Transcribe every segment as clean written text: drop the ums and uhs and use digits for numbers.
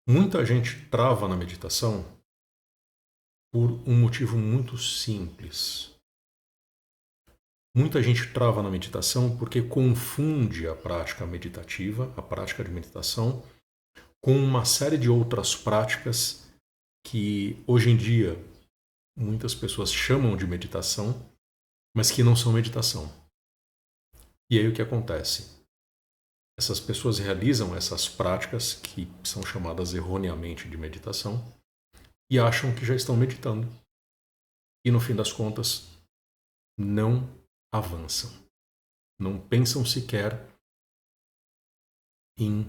Muita gente trava na meditação por um motivo muito simples. Muita gente trava na meditação porque confunde a prática meditativa, a prática de meditação, com uma série de outras práticas que hoje em dia muitas pessoas chamam de meditação, mas que não são meditação. E aí o que acontece? Essas pessoas realizam essas práticas que são chamadas erroneamente de meditação e acham que já estão meditando. E no fim das contas, não avançam. Não pensam sequer em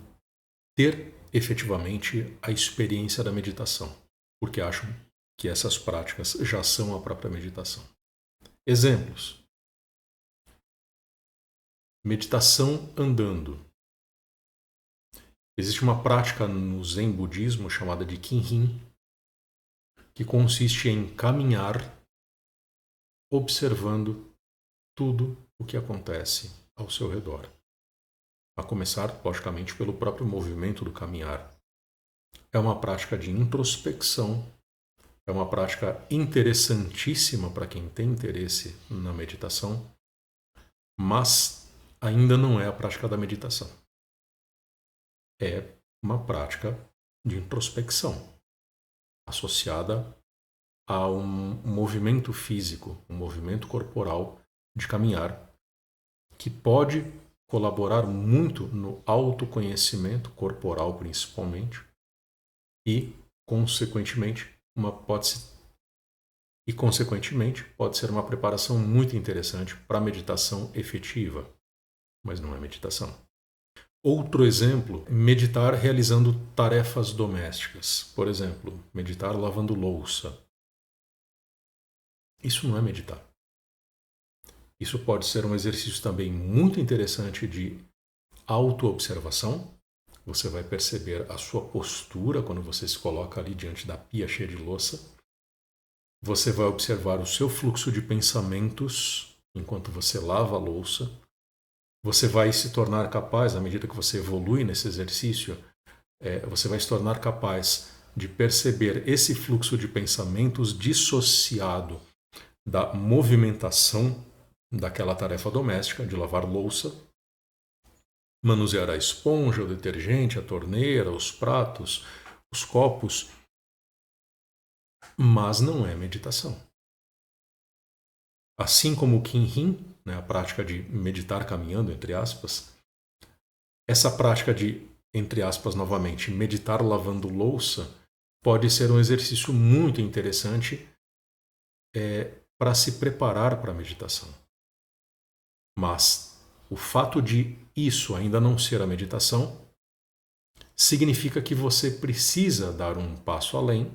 ter efetivamente a experiência da meditação, porque acham que essas práticas já são a própria meditação. Exemplos: meditação andando. Existe uma prática no Zen budismo chamada de Kinhin, que consiste em caminhar observando tudo o que acontece ao seu redor. A começar, logicamente, pelo próprio movimento do caminhar. É uma prática de introspecção, é uma prática interessantíssima para quem tem interesse na meditação, mas ainda não é a prática da meditação. É uma prática de introspecção, associada a um movimento físico, um movimento corporal de caminhar, que pode colaborar muito no autoconhecimento corporal, principalmente, e, consequentemente, pode ser uma preparação muito interessante para a meditação efetiva, mas não é meditação. Outro exemplo, meditar realizando tarefas domésticas. Por exemplo, meditar lavando louça. Isso não é meditar. Isso pode ser um exercício também muito interessante de autoobservação. Você vai perceber a sua postura quando você se coloca ali diante da pia cheia de louça. Você vai observar o seu fluxo de pensamentos enquanto você lava a louça. Você vai se tornar capaz, à medida que você evolui nesse exercício, você vai se tornar capaz de perceber esse fluxo de pensamentos dissociado da movimentação daquela tarefa doméstica de lavar louça, manusear a esponja, o detergente, a torneira, os pratos, os copos, mas não é meditação. Assim como o Kinhin, a prática de meditar caminhando, entre aspas, essa prática de, entre aspas, novamente, meditar lavando louça, pode ser um exercício muito interessante para se preparar para a meditação. Mas o fato de isso ainda não ser a meditação significa que você precisa dar um passo além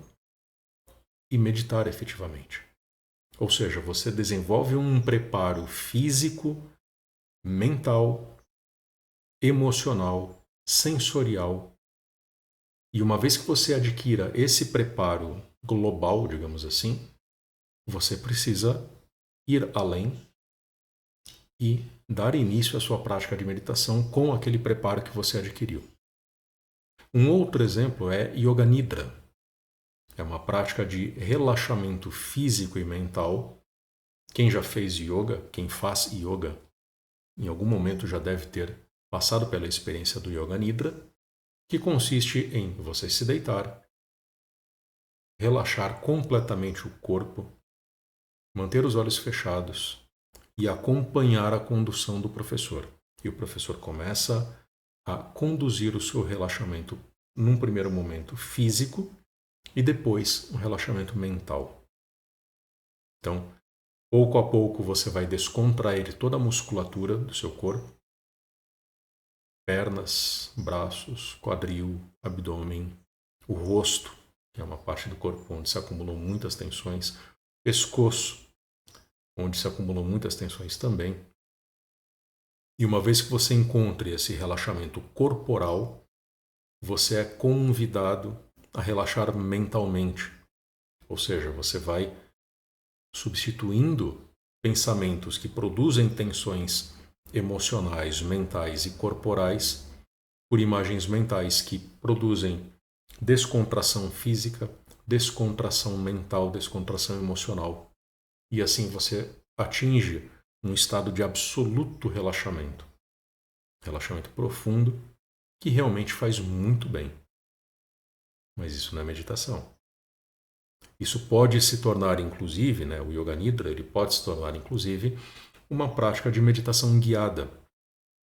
e meditar efetivamente. Ou seja, você desenvolve um preparo físico, mental, emocional, sensorial. E uma vez que você adquira esse preparo global, digamos assim, você precisa ir além e dar início à sua prática de meditação com aquele preparo que você adquiriu. Um outro exemplo é Yoga Nidra. É uma prática de relaxamento físico e mental. Quem já fez yoga, quem faz yoga, em algum momento já deve ter passado pela experiência do Yoga Nidra, que consiste em você se deitar, relaxar completamente o corpo, manter os olhos fechados e acompanhar a condução do professor. E o professor começa a conduzir o seu relaxamento num primeiro momento físico e depois um relaxamento mental. Então, pouco a pouco você vai descontrair toda a musculatura do seu corpo, pernas, braços, quadril, abdômen, o rosto, que é uma parte do corpo onde se acumulam muitas tensões, pescoço, onde se acumulam muitas tensões também. E uma vez que você encontre esse relaxamento corporal, você é convidado a relaxar mentalmente. Ou seja, você vai substituindo pensamentos que produzem tensões emocionais, mentais e corporais por imagens mentais que produzem descontração física, descontração mental, descontração emocional. E assim você atinge um estado de absoluto relaxamento. Relaxamento profundo, que realmente faz muito bem. Mas isso não é meditação. Isso pode se tornar, inclusive, o Yoga Nidra, ele pode se tornar, inclusive, uma prática de meditação guiada.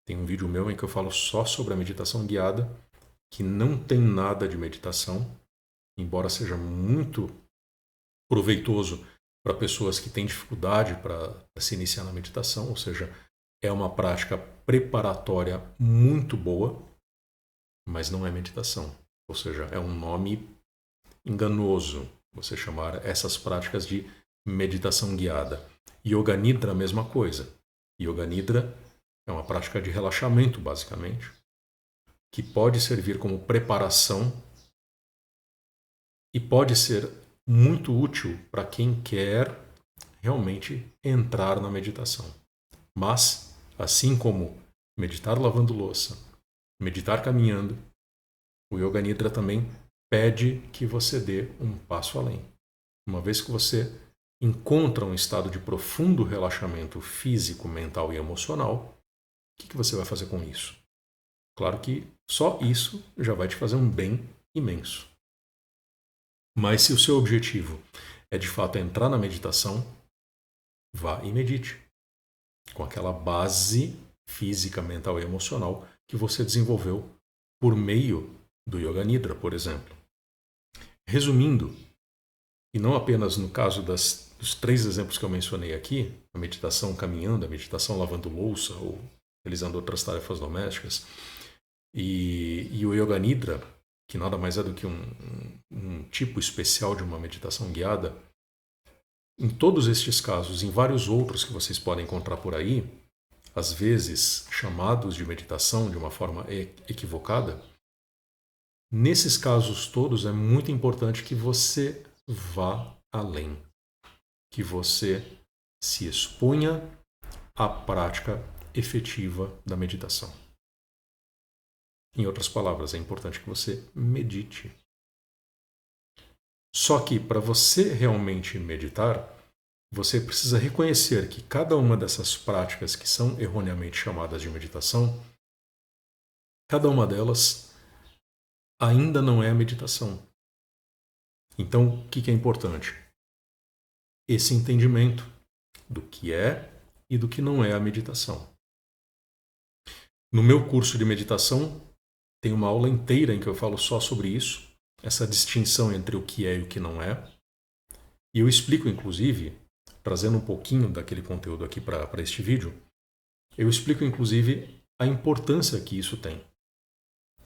Tem um vídeo meu em que eu falo só sobre a meditação guiada, que não tem nada de meditação, embora seja muito proveitoso para pessoas que têm dificuldade para se iniciar na meditação, ou seja, é uma prática preparatória muito boa, mas não é meditação. Ou seja, é um nome enganoso você chamar essas práticas de meditação guiada. Yoga Nidra, a mesma coisa. Yoga Nidra é uma prática de relaxamento, basicamente, que pode servir como preparação e pode ser muito útil para quem quer realmente entrar na meditação. Mas, assim como meditar lavando louça, meditar caminhando, o Yoga Nidra também pede que você dê um passo além. Uma vez que você encontra um estado de profundo relaxamento físico, mental e emocional, o que você vai fazer com isso? Claro que só isso já vai te fazer um bem imenso. Mas se o seu objetivo é de fato entrar na meditação, vá e medite com aquela base física, mental e emocional que você desenvolveu por meio do Yoga Nidra, por exemplo. Resumindo, e não apenas no caso dos 3 exemplos que eu mencionei aqui, a meditação caminhando, a meditação lavando louça ou realizando outras tarefas domésticas, e o Yoga Nidra, que nada mais é do que um tipo especial de uma meditação guiada, em todos estes casos, em vários outros que vocês podem encontrar por aí, às vezes chamados de meditação de uma forma equivocada, nesses casos todos é muito importante que você vá além, que você se exponha à prática efetiva da meditação. Em outras palavras, é importante que você medite. Só que para você realmente meditar, você precisa reconhecer que cada uma dessas práticas que são erroneamente chamadas de meditação, cada uma delas ainda não é a meditação. Então, o que é importante? Esse entendimento do que é e do que não é a meditação. No meu curso de meditação, tem uma aula inteira em que eu falo só sobre isso, essa distinção entre o que é e o que não é. E eu explico, inclusive, trazendo um pouquinho daquele conteúdo aqui para este vídeo, eu explico, inclusive, a importância que isso tem.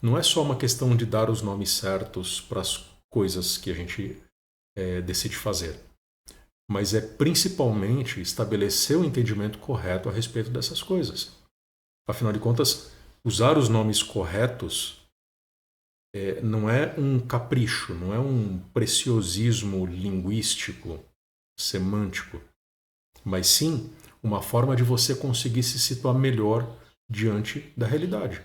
Não é só uma questão de dar os nomes certos para as coisas que a gente decide fazer, mas é principalmente estabelecer o entendimento correto a respeito dessas coisas. Afinal de contas, usar os nomes corretos não é um capricho, não é um preciosismo linguístico, semântico, mas sim uma forma de você conseguir se situar melhor diante da realidade.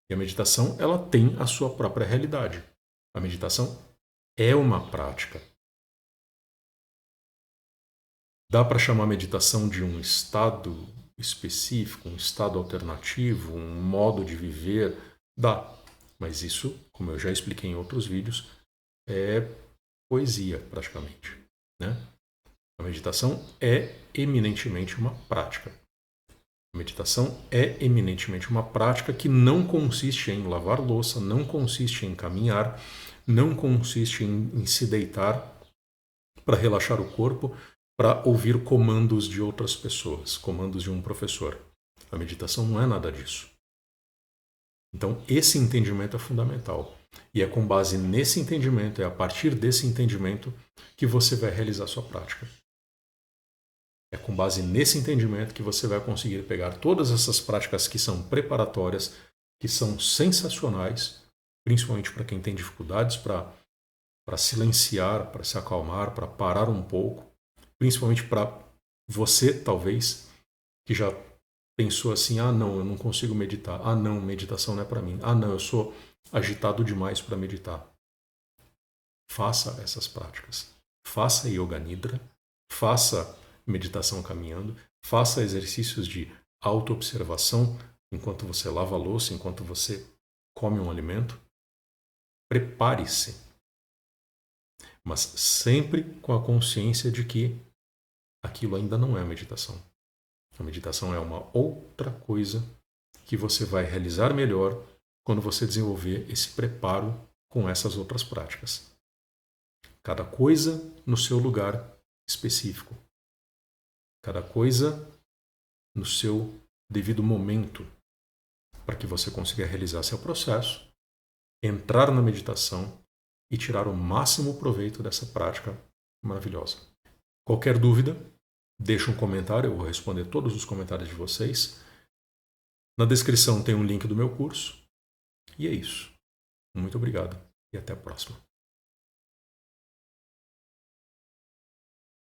E a meditação, ela tem a sua própria realidade. A meditação é uma prática. Dá para chamar a meditação de um estado específico, um estado alternativo, um modo de viver? Dá. Mas isso, como eu já expliquei em outros vídeos, é poesia, praticamente, né? A meditação é eminentemente uma prática. A meditação é eminentemente uma prática que não consiste em lavar louça, não consiste em caminhar, não consiste em se deitar para relaxar o corpo, para ouvir comandos de outras pessoas, comandos de um professor. A meditação não é nada disso. Então, esse entendimento é fundamental. E é com base nesse entendimento, é a partir desse entendimento que você vai realizar a sua prática. É com base nesse entendimento que você vai conseguir pegar todas essas práticas que são preparatórias, que são sensacionais, principalmente para quem tem dificuldades para silenciar, para se acalmar, para parar um pouco, principalmente para você, talvez, que já pensou assim, não, eu não consigo meditar, não, meditação não é para mim, não, eu sou agitado demais para meditar. faça essas práticas. Faça Yoga Nidra, faça meditação caminhando, faça exercícios de autoobservação enquanto você lava a louça, enquanto você come um alimento. Prepare-se, mas sempre com a consciência de que aquilo ainda não é a meditação. A meditação é uma outra coisa que você vai realizar melhor quando você desenvolver esse preparo com essas outras práticas. Cada coisa no seu lugar específico. Cada coisa no seu devido momento, para que você consiga realizar seu processo, entrar na meditação e tirar o máximo proveito dessa prática maravilhosa. Qualquer dúvida, deixa um comentário, eu vou responder todos os comentários de vocês. Na descrição tem um link do meu curso. E é isso. Muito obrigado e até a próxima.